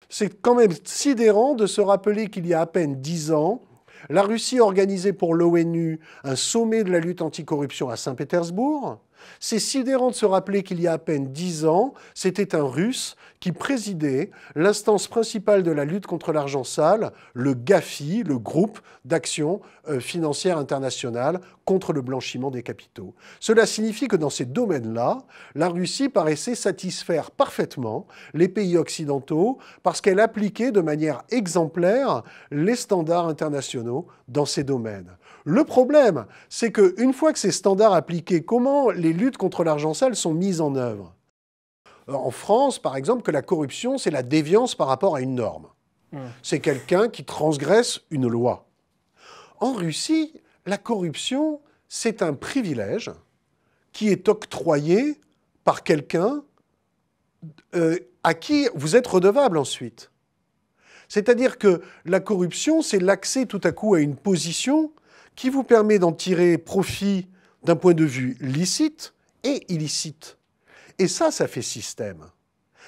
C'est quand même sidérant de se rappeler qu'il y a à peine 10 ans, la Russie organisait pour l'ONU un sommet de la lutte anticorruption à Saint-Pétersbourg. C'est sidérant de se rappeler qu'il y a à peine 10 ans, c'était un Russe qui présidait l'instance principale de la lutte contre l'argent sale, le GAFI, le groupe d'action financière internationale contre le blanchiment des capitaux. Cela signifie que dans ces domaines-là, la Russie paraissait satisfaire parfaitement les pays occidentaux parce qu'elle appliquait de manière exemplaire les standards internationaux dans ces domaines. Le problème, c'est qu'une fois que ces standards appliqués, comment les luttes contre l'argent sale sont mises en œuvre? En France, par exemple, que la corruption, c'est la déviance par rapport à une norme. C'est quelqu'un qui transgresse une loi. En Russie, la corruption, c'est un privilège qui est octroyé par quelqu'un à qui vous êtes redevable ensuite. C'est-à-dire que la corruption, c'est l'accès tout à coup à une position qui vous permet d'en tirer profit d'un point de vue licite et illicite. Et ça fait système.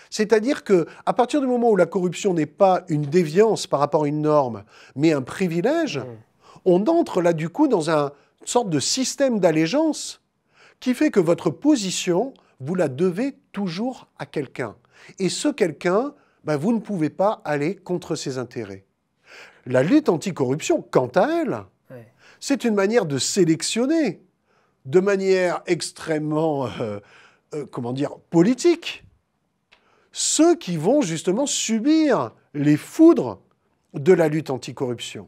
C'est-à-dire qu'à partir du moment où la corruption n'est pas une déviance par rapport à une norme, mais un privilège, on entre là du coup dans une sorte de système d'allégeance qui fait que votre position, vous la devez toujours à quelqu'un. Et ce quelqu'un, vous ne pouvez pas aller contre ses intérêts. La lutte anticorruption, quant à elle, c'est une manière de sélectionner de manière extrêmement, politique, ceux qui vont justement subir les foudres de la lutte anticorruption.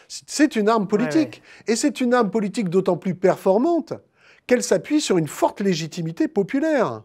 C'est une arme politique. Et c'est une arme politique d'autant plus performante qu'elle s'appuie sur une forte légitimité populaire.